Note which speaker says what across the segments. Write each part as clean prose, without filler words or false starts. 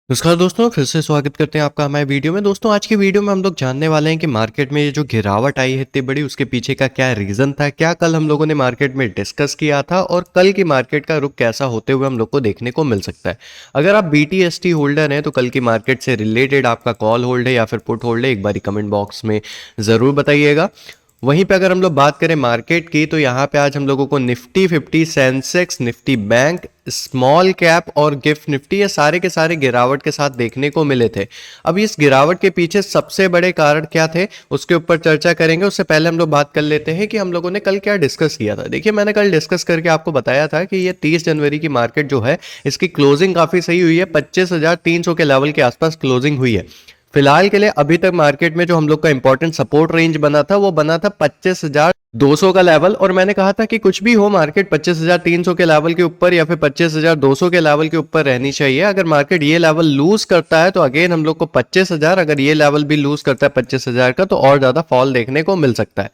Speaker 1: नमस्कार दोस्तों, फिर से स्वागत करते हैं आपका हमारे वीडियो में। दोस्तों आज की वीडियो में हम लोग जानने वाले हैं कि मार्केट में ये जो गिरावट आई है इतनी बड़ी, उसके पीछे का क्या रीज़न था, क्या कल हम लोगों ने मार्केट में डिस्कस किया था और कल की मार्केट का रुख कैसा होते हुए हम लोग को देखने को मिल सकता है। अगर आप BTST होल्डर हैं तो कल की मार्केट से रिलेटेड आपका कॉल होल्ड है या फिर पुट होल्ड है, एक बारी कमेंट बॉक्स में ज़रूर बताइएगा। वहीं पे अगर हम लोग बात करें मार्केट की, तो यहाँ पे आज हम लोगों को Nifty 50, Sensex, Nifty bank, small cap और गिफ्ट निफ्टी, ये सारे के सारे गिरावट के साथ देखने को मिले थे। अब इस गिरावट के पीछे सबसे बड़े कारण क्या थे, उसके ऊपर चर्चा करेंगे। उससे पहले हम लोग बात कर लेते हैं कि हम लोगों ने कल क्या डिस्कस किया था। देखिए, मैंने कल डिस्कस करके आपको बताया था कि ये 30 जनवरी की मार्केट जो है, इसकी क्लोजिंग काफ़ी सही हुई है। 25,300 के लेवल के आसपास क्लोजिंग हुई है। फिलहाल के लिए अभी तक मार्केट में जो हम लोग का इंपॉर्टेंट सपोर्ट रेंज बना था, वो बना था 25,200 का लेवल। और मैंने कहा था कि कुछ भी हो, मार्केट 25,300 के लेवल के ऊपर या फिर 25,200 के लेवल के ऊपर रहनी चाहिए। अगर मार्केट ये लेवल लूज करता है तो अगेन हम लोग को 25,000, अगर ये लेवल भी लूज करता है 25,000 का, तो और ज्यादा फॉल देखने को मिल सकता है।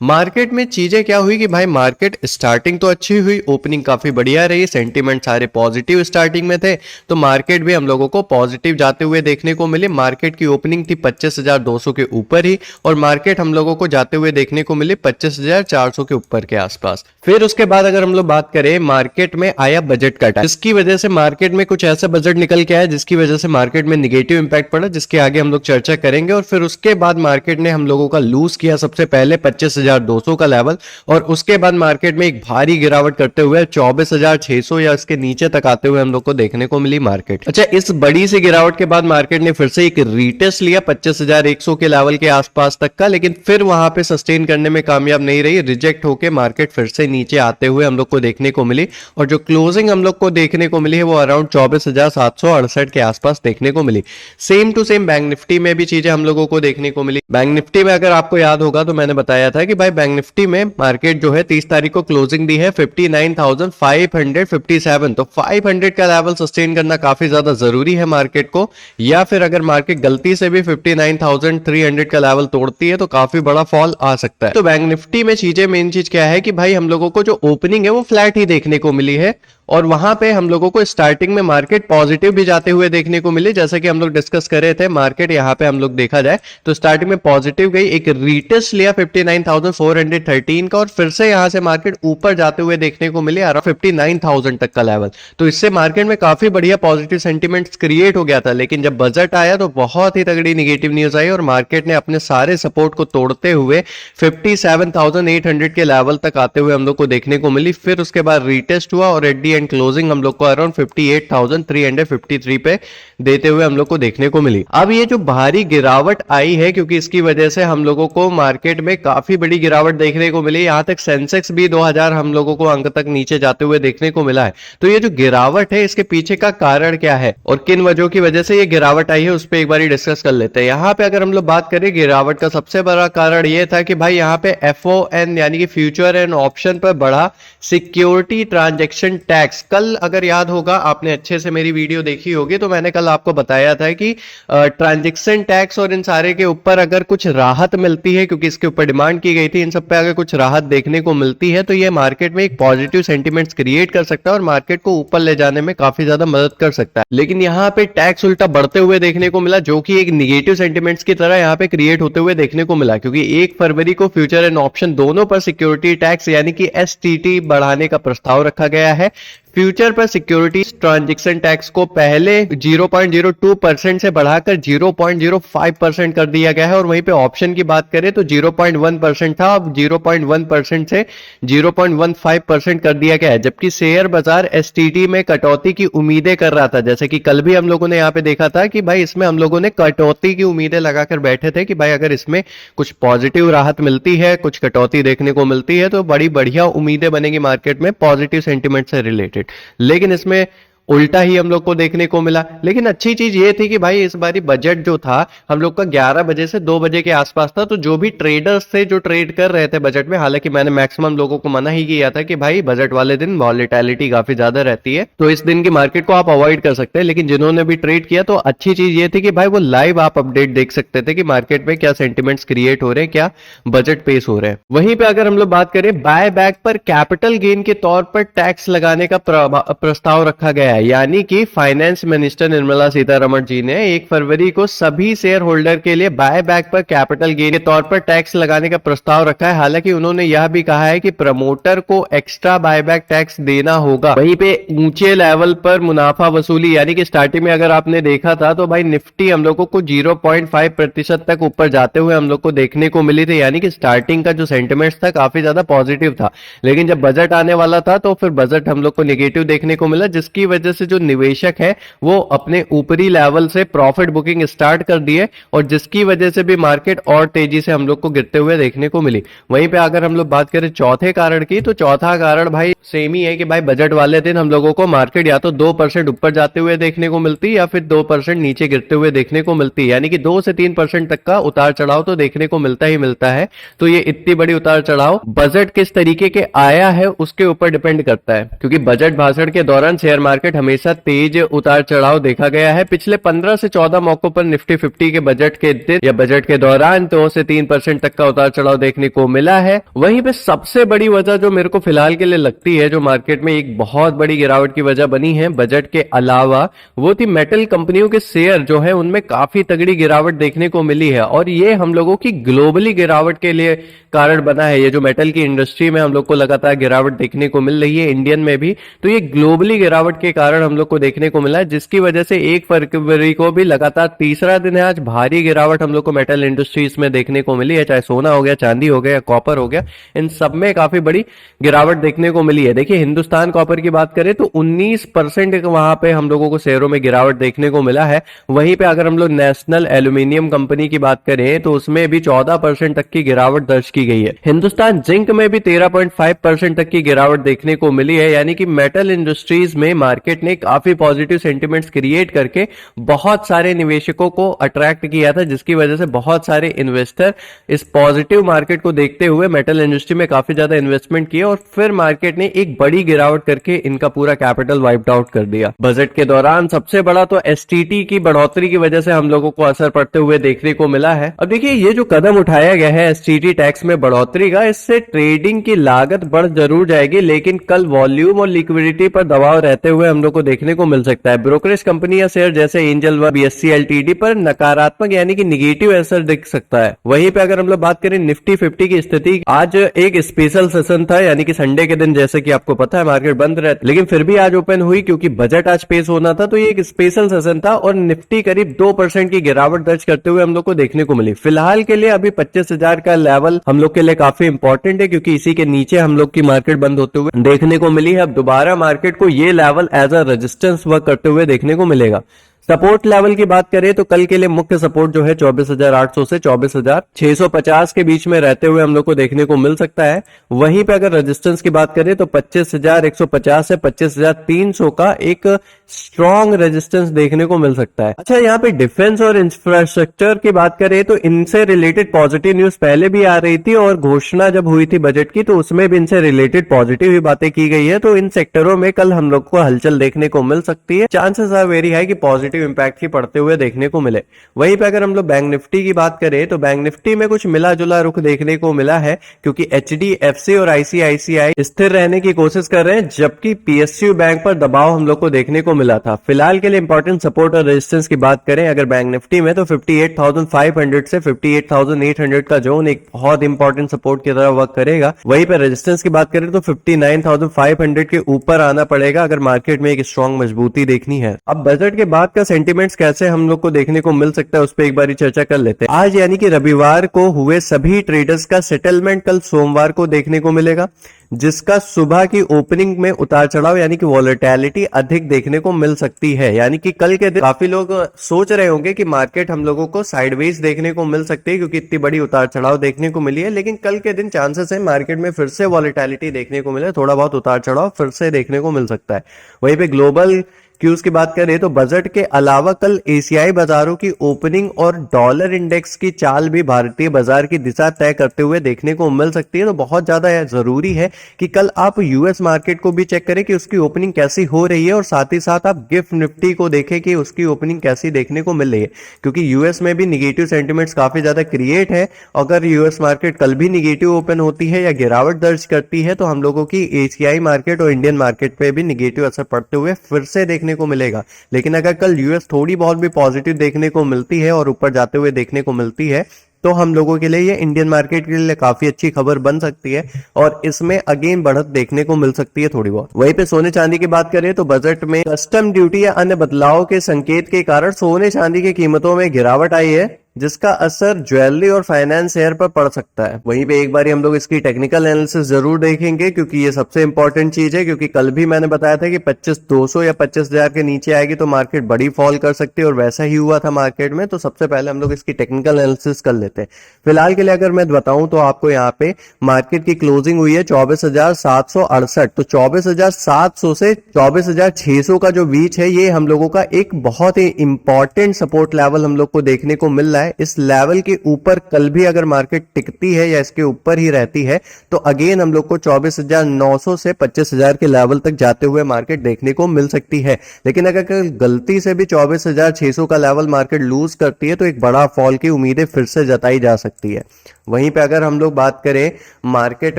Speaker 1: मार्केट में चीजें क्या हुई कि भाई, मार्केट स्टार्टिंग तो अच्छी हुई, ओपनिंग काफी बढ़िया रही, सेंटीमेंट सारे पॉजिटिव स्टार्टिंग में थे, तो मार्केट भी हम लोगों को पॉजिटिव जाते हुए देखने को मिली। मार्केट की ओपनिंग थी 25,200 के ऊपर ही, और मार्केट हम लोगों को जाते हुए देखने को मिली 25,400 के ऊपर के आसपास। फिर उसके बाद अगर हम लोग बात करें, मार्केट में आया बजट का टाइम, जिसकी वजह से मार्केट में कुछ ऐसा बजट निकल के आया जिसकी वजह से मार्केट में निगेटिव इंपैक्ट पड़ा, जिसके आगे हम लोग चर्चा करेंगे। और फिर उसके बाद मार्केट ने हम लोगों का लूज किया सबसे पहले 25,200 का लेवल, और उसके बाद मार्केट में एक भारी गिरावट करते हुए 24,600 या इसके नीचे तक आते हुए हम लोग को देखने को मिली मार्केट। अच्छा, इस बड़ी सी गिरावट के बाद मार्केट ने फिर से एक रीटेस्ट लिया 25,100 के लेवल के आसपास तक का, लेकिन फिर वहां पे सस्टेन करने में कामयाब नहीं रही। रिजेक्ट होकर मार्केट फिर से नीचे आते हुए हम लोग को देखने को मिली, और जो क्लोजिंग हम लोग को देखने को मिली है वो अराउंड 24,768 के आसपास देखने को मिली। Same to same bank Nifty में भी चीजें हम लोगों को देखने को मिली। बैंक निफ्टी में अगर आपको याद होगा तो मैंने बताया था कि भाई, बैंक निफ्टी में मार्केट जो है 30 तारीख को क्लोजिंग दी है 59,557, तो 500 का लेवल सस्टेन करना काफी ज्यादा जरूरी है मार्केट को। या फिर अगर मार्केट गलती से भी 59,300 का लेवल तोड़ती है तो काफी बड़ा फॉल आ सकता है। तो बैंक निफ्टी में चीजें, मेन चीज क्या है कि भाई, हम लोगों को जो ओपनिंग है वो फ्लैट ही देखने को मिली है, और वहां पे हम लोगों को स्टार्टिंग में मार्केट पॉजिटिव भी जाते हुए देखने को मिली। जैसे कि हम लोग डिस्कस कर रहे थे, मार्केट यहाँ पे हम लोग देखा जाए तो स्टार्टिंग में पॉजिटिव गई, एक रीटेस्ट लिया 59,413 का, और फिर से यहां से मार्केट ऊपर जाते हुए देखने को मिले अराउंड 59,000 तक का लेवल। तो इससे मार्केट में काफी बढ़िया पॉजिटिव सेंटीमेंट्स क्रिएट हो गया था। लेकिन जब बजट आया तो बहुत ही तगड़ी निगेटिव न्यूज आई, और मार्केट ने अपने सारे सपोर्ट को तोड़ते हुए 57,800 के लेवल तक आते हुए हम लोग को देखने को मिली। फिर उसके बाद रीटेस्ट हुआ, और एट दी एंड क्लोजिंग हम लोग को अराउंड 58,353 पे देते हुए हम लोग को देखने को मिली। अब ये जो भारी गिरावट आई है, क्योंकि इसकी वजह से हम लोगों को मार्केट में काफी बड़ी गिरावट देखने को मिली, यहां तक सेंसेक्स भी 2000 हम लोगों को अंक तक नीचे जाते हुए देखने को मिला है। तो ये जो गिरावट है, इसके पीछे का कारण क्या है और किन वजहों की वजह से ये गिरावट आई है, उस पर एक बार डिस्कस कर लेते हैं। यहाँ पे अगर हम लोग बात करें, गिरावट का सबसे बड़ा कारण ये था कि भाई, यहाँ पे FON यानी कि फ्यूचर एंड ऑप्शन पर बढ़ा सिक्योरिटी ट्रांजैक्शन टैक्स। कल अगर याद होगा, आपने अच्छे से मेरी वीडियो देखी होगी, तो मैंने कल आपको बताया था कि ट्रांजैक्शन टैक्स और इन सारे के ऊपर अगर कुछ राहत मिलती है, क्योंकि इसके ऊपर डिमांड की गई थी, इन सब पे अगर कुछ राहत देखने को मिलती है तो ये मार्केट में एक पॉजिटिव सेंटीमेंट्स क्रिएट कर सकता है और मार्केट को ऊपर ले जाने में काफी ज्यादा मदद कर सकता है। लेकिन यहाँ पे टैक्स उल्टा बढ़ते हुए देखने को मिला, जो कि एक निगेटिव सेंटीमेंट्स की तरह यहाँ पे क्रिएट होते हुए देखने को मिला, क्योंकि 1 फरवरी को फ्यूचर एंड ऑप्शन दोनों पर सिक्योरिटी टैक्स यानी कि STT बढ़ाने का प्रस्ताव रखा गया है। फ्यूचर पर सिक्योरिटी ट्रांजैक्शन टैक्स को पहले 0.02% से बढ़ाकर 0.05% कर दिया गया है, और वहीं पे ऑप्शन की बात करें तो 0.1% था, अब 0.1% से 0.15% कर दिया गया है। जबकि शेयर बाजार STT में कटौती की उम्मीदें कर रहा था, जैसे कि कल भी हम लोगों ने यहाँ पे देखा था कि भाई, इसमें हम लोगों ने कटौती की उम्मीदें लगाकर बैठे थे कि भाई, अगर इसमें कुछ पॉजिटिव राहत मिलती है, कुछ कटौती देखने को मिलती है, तो बड़ी बढ़िया उम्मीदें बनेगी मार्केट में पॉजिटिव सेंटीमेंट से रिलेटेड। लेकिन इसमें उल्टा ही हम लोग को देखने को मिला। लेकिन अच्छी चीज ये थी कि भाई, इस बारी बजट जो था हम लोग का 11 बजे से 2 बजे के आसपास था, तो जो भी ट्रेडर्स थे जो ट्रेड कर रहे थे बजट में, हालांकि मैंने मैक्सिमम लोगों को मना ही किया था कि भाई, बजट वाले दिन वॉलेटिलिटी काफी ज्यादा रहती है, तो इस दिन की मार्केट को आप अवॉइड कर सकते हैं। लेकिन जिन्होंने भी ट्रेड किया, तो अच्छी चीज ये थी कि भाई, वो लाइव आप अपडेट देख सकते थे कि मार्केट में क्या सेंटिमेंट्स क्रिएट हो रहे हैं, क्या बजट पेश हो रहे हैं। वहीं पे अगर हम लोग बात करें, बाय बैक पर कैपिटल गेन के तौर पर टैक्स लगाने का प्रस्ताव रखा गया है, यानी कि फाइनेंस मिनिस्टर निर्मला सीतारमण जी ने 1 फरवरी को सभी शेयर होल्डर के लिए बाय बैक पर कैपिटल गेन के तौर पर टैक्स लगाने का प्रस्ताव रखा है। हालांकि उन्होंने यह भी कहा है कि प्रमोटर को एक्स्ट्रा बायबैक टैक्स देना होगा। वहीं पे ऊंचे लेवल पर मुनाफा वसूली, यानी कि स्टार्टिंग में अगर आपने देखा था तो भाई निफ्टी हम लोगों को 0.5% तक ऊपर जाते हुए हम लोग को देखने को मिली थी, यानी कि स्टार्टिंग का जो सेंटिमेंट था काफी ज्यादा पॉजिटिव था। लेकिन जब बजट आने वाला था तो फिर बजट हम लोग को नेगेटिव देखने को मिला, जिसकी वजह से जो निवेशक है वो अपने ऊपरी लेवल से प्रॉफिट बुकिंग स्टार्ट कर दिए और जिसकी वजह से भी मार्केट और तेजी से हम लोग को गिरते हुए देखने को मिली। वहीं पे अगर हम लोग बात करें चौथे कारण की, तो चौथा कारण भाई सेम ही है कि भाई बजट वाले दिन हम लोगों को मार्केट या तो 2% ऊपर जाते हुए देखने को मिलती या फिर 2% नीचे गिरते हुए देखने को मिलती, यानी कि 2 से 3% तक का उतार चढ़ाव तो देखने को मिलता ही मिलता है। तो ये इतनी बड़ी उतार चढ़ाव बजट किस तरीके के आया है उसके ऊपर डिपेंड करता है, क्योंकि बजट भाषण के दौरान शेयर मार्केट हमेशा तेज उतार चढ़ाव देखा गया है। पिछले 15 से 14 मौकों पर निफ्टी 50 के बजट के दिन या बजट के दौरान 2 से 3% तक का उतार चढ़ाव देखने को मिला है। वहीं पे सबसे बड़ी वजह जो मेरे को फिलहाल के लिए लगती है, जो मार्केट में एक बहुत बड़ी गिरावट की वजह बनी है बजट के अलावा, वो थी मेटल कंपनियों के शेयर जो है उनमें काफी तगड़ी गिरावट देखने को मिली है। और ये हम लोगों की ग्लोबली गिरावट के लिए कारण बना है। ये जो मेटल की इंडस्ट्री में हम लोग को लगातार गिरावट देखने को मिल रही है, इंडियन में भी, तो ये ग्लोबली गिरावट के कारण हम लोग को देखने को मिला है, जिसकी वजह से 1 फरवरी को भी लगातार तीसरा दिन है आज भारी गिरावट हम लोग को मेटल इंडस्ट्रीज में देखने को मिली है। चाहे सोना हो गया, चांदी हो गया, कॉपर हो गया, इन सब में काफी बड़ी गिरावट देखने को मिली है। देखिए हिंदुस्तान कॉपर की बात करें तो 19% वहां पे हम लोगों को शेयरों में गिरावट देखने को मिला है। वहीं पे अगर हम लोग नेशनल एल्यूमिनियम कंपनी की बात करें तो उसमें भी 14% तक की गिरावट दर्ज की गई है। हिंदुस्तान जिंक में भी 13.5% तक की गिरावट देखने को मिली है, यानी कि मेटल इंडस्ट्रीज में मार्केट ने काफी पॉजिटिव सेंटिमेंट्स क्रिएट करके बहुत सारे निवेशकों को अट्रैक्ट किया था, जिसकी वजह से बहुत सारे इन्वेस्टर इस पॉजिटिव मार्केट को देखते हुए मेटल इंडस्ट्री में काफी ज्यादा इन्वेस्टमेंट किए और फिर मार्केट ने एक बड़ी गिरावट करके इनका पूरा कैपिटल वाइप्ड आउट कर दिया। बजट के दौरान सबसे बड़ा तो एसटीटी की बढ़ोतरी की वजह से हम लोगों को असर पड़ते हुए देखने को मिला है। अब देखिए ये जो कदम उठाया गया है एसटीटी टैक्स में बढ़ोतरी का, इससे ट्रेडिंग की लागत बढ़ जरूर जाएगी, लेकिन कल वॉल्यूम और लिक्विडिटी पर दबाव रहते हुए हम लोग को देखने को मिल सकता है। ब्रोकरेज कंपनी या शेयर जैसे एंजल वन, बीएससी एलटीडी पर नकारात्मक यानी कि निगेटिव असर दिख सकता है। वहीं पे अगर हम लोग बात करें निफ्टी 50 की स्थिति, आज एक स्पेशल सेशन था, यानी कि संडे के दिन जैसे कि आपको पता है मार्केट बंद रहती, लेकिन फिर भी आज ओपन हुई क्योंकि बजट आज पेश होना था, तो ये एक स्पेशल सेशन था और निफ्टी करीब 2% की गिरावट दर्ज करते हुए हम लोग को देखने को मिली। फिलहाल के लिए अभी 25,000 का लेवल हम लोग के लिए काफी इंपॉर्टेंट है, क्योंकि इसी के नीचे हम लोग की मार्केट बंद होते हुए देखने को मिली है। अब दोबारा मार्केट को ये level as a resistance work करते हुए देखने को मिलेगा। सपोर्ट लेवल की बात करें तो कल के लिए मुख्य सपोर्ट जो है 24,800 से 24,650 के बीच में रहते हुए हम लोग को देखने को मिल सकता है। वहीं पे अगर रेजिस्टेंस की बात करें तो 25,150 से 25,300 का एक स्ट्रॉन्ग रेजिस्टेंस देखने को मिल सकता है। अच्छा, यहाँ पे डिफेंस और इंफ्रास्ट्रक्चर की बात करें तो इनसे रिलेटेड पॉजिटिव न्यूज पहले भी आ रही थी और घोषणा जब हुई थी बजट की तो उसमें भी इनसे रिलेटेड पॉजिटिव ही बातें की गई है। तो इन सेक्टरों में कल हम लोग को हलचल देखने को मिल सकती है। चांसेस आर वेरी हाई कि पॉजिटिव इंपैक्ट ही पड़ते हुए देखने को मिले। वहीं पे अगर हम लोग बैंक निफ्टी की बात करें तो बैंक निफ्टी में कुछ मिला जुला रुख देखने को मिला है, क्योंकि एचडीएफसी और आईसीआईसीआई स्थिर रहने की कोशिश कर रहे हैं, जबकि पीएसयू बैंक पर दबाव हम लोग को देखने को मिला था। फिलहाल के लिए इंपॉर्टेंट सपोर्ट और रेजिस्टेंस की बात करें अगर बैंक निफ्टी में तो 58,500 से 58,800 का जोन एक बहुत इंपॉर्टेंट सपोर्ट की तरह वर्क करेगा। वहीं पर रेजिस्टेंस की बात करें तो 59,500 के ऊपर आना पड़ेगा अगर मार्केट में एक स्ट्रॉन्ग मजबूती देखनी है। अब बजट के बाद का सेंटिमेंट्स कैसे हम लोग को देखने को मिल सकता है उस पर एक बार चर्चा कर लेते हैं। आज यानी कि रविवार को हुए सभी ट्रेडर्स का सेटलमेंट कल सोमवार को देखने को मिलेगा, जिसका सुबह की ओपनिंग में उतार चढ़ाव यानी कि वॉलेटिलिटी अधिक देखने को मिल सकती है। यानी कि कल के दिन काफी लोग सोच रहे होंगे कि मार्केट हम लोगों को साइडवेज देखने को मिल सकती है क्योंकि इतनी बड़ी उतार चढ़ाव देखने को मिली है, लेकिन कल के दिन चांसेस है मार्केट में फिर से वॉलेटिलिटी देखने को मिले, थोड़ा बहुत उतार चढ़ाव फिर से देखने को मिल सकता है। वहीं पे ग्लोबल क्यूज की बात करें तो बजट के अलावा कल एशियाई बाजारों की ओपनिंग और डॉलर इंडेक्स की चाल भी भारतीय बाजार की दिशा तय करते हुए देखने को मिल सकती है। तो बहुत ज्यादा जरूरी है कि कल आप यूएस मार्केट को भी चेक करें कि उसकी ओपनिंग कैसी हो रही है, और साथ ही साथ आप गिफ्ट निफ्टी को देखें कि उसकी ओपनिंग कैसी देखने को मिल रही है, क्योंकि यूएस में भी निगेटिव सेंटिमेंट्स काफी ज्यादा क्रिएट है। अगर यूएस मार्केट कल भी निगेटिव ओपन होती है या गिरावट दर्ज करती है तो हम लोगों की एशियाई मार्केट और इंडियन मार्केट पे भी निगेटिव असर पड़ते हुए फिर से देखने को मिलेगा। लेकिन अगर कल यूएस थोड़ी बहुत भी पॉजिटिव देखने को मिलती है और ऊपर जाते हुए देखने को मिलती है तो हम लोगों के लिए ये इंडियन मार्केट के लिए काफी अच्छी खबर बन सकती है और इसमें अगेन बढ़त देखने को मिल सकती है थोड़ी बहुत। वहीं पे सोने चांदी की बात करें तो बजट में कस्टम ड्यूटी या अन्य बदलाव के संकेत के कारण सोने चांदी की कीमतों में गिरावट आई है, जिसका असर ज्वेलरी और फाइनेंस शेयर पर पड़ सकता है। वहीं पे एक बार हम लोग इसकी टेक्निकल एनालिसिस जरूर देखेंगे, क्योंकि ये सबसे इंपॉर्टेंट चीज है, क्योंकि कल भी मैंने बताया था कि 25,200 या 25,000 के नीचे आएगी तो मार्केट बड़ी फॉल कर सकती है, और वैसा ही हुआ था मार्केट में। तो सबसे पहले हम लोग इसकी टेक्निकल एनालिसिस कर लेते हैं। फिलहाल के लिए अगर मैं बताऊं तो आपको यहाँ पे मार्केट की क्लोजिंग हुई है 24,768, तो 24,700 से 24,600 का जो बीच है ये हम लोगों का एक बहुत ही इंपॉर्टेंट सपोर्ट लेवल हम लोग को देखने को मिल रहा है। इस लेवल के ऊपर कल भी अगर मार्केट टिकती है या इसके ऊपर ही रहती है तो अगेन हम लोग को 24,900 से 25,000 के लेवल तक जाते हुए मार्केट देखने को मिल सकती है। लेकिन अगर कल गलती से भी 24,600 का लेवल मार्केट लूज करती है तो एक बड़ा फॉल की उम्मीदें फिर से जताई जा सकती है। वहीं पे अगर हम लोग बात करें मार्केट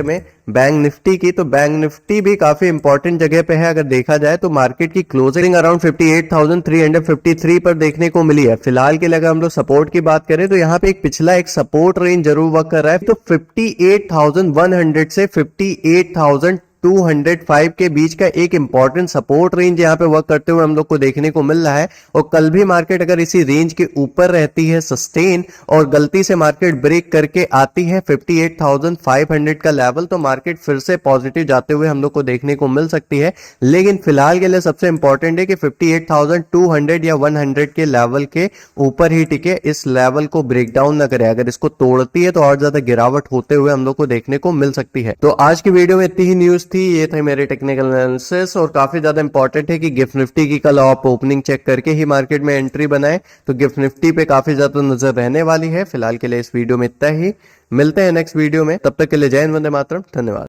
Speaker 1: में बैंक निफ्टी की, तो बैंक निफ्टी भी काफी इंपॉर्टेंट जगह पे है। अगर देखा जाए तो मार्केट की क्लोजिंग अराउंड 58,353 पर देखने को मिली है। फिलहाल के लिए अगर हम लोग सपोर्ट की बात करें तो यहाँ पे एक पिछला एक सपोर्ट रेंज जरूर वर्क कर रहा है, तो 58,100 से 58,205 के बीच का एक इंपॉर्टेंट सपोर्ट रेंज यहाँ पे वर्क करते हुए हम लोग को देखने को मिल रहा है। और कल भी मार्केट अगर इसी रेंज के ऊपर रहती है सस्टेन और गलती से मार्केट ब्रेक करके आती है 58,500 का लेवल, तो मार्केट फिर से पॉजिटिव जाते हुए हम लोग को देखने को मिल सकती है। लेकिन फिलहाल के लिए सबसे इंपॉर्टेंट है कि 58,200 या 100 के लेवल के ऊपर ही टिके, इस लेवल को ब्रेक डाउन ना करे। अगर इसको तोड़ती है तो और ज्यादा गिरावट होते हुए हम लोग को देखने को मिल सकती है। तो आज की वीडियो में इतनी ही न्यूज थी, ये थे मेरे टेक्निकल एनालिसिस, और काफी ज्यादा इंपॉर्टेंट है कि गिफ्ट निफ्टी की कल आप ओपनिंग चेक करके ही मार्केट में एंट्री बनाएं, तो गिफ्ट निफ्टी पे काफी ज्यादा नजर रहने वाली है। फिलहाल के लिए इस वीडियो में इतना ही, मिलते हैं नेक्स्ट वीडियो में, तब तक के लिए जय हिंद, वंदे मातरम, धन्यवाद।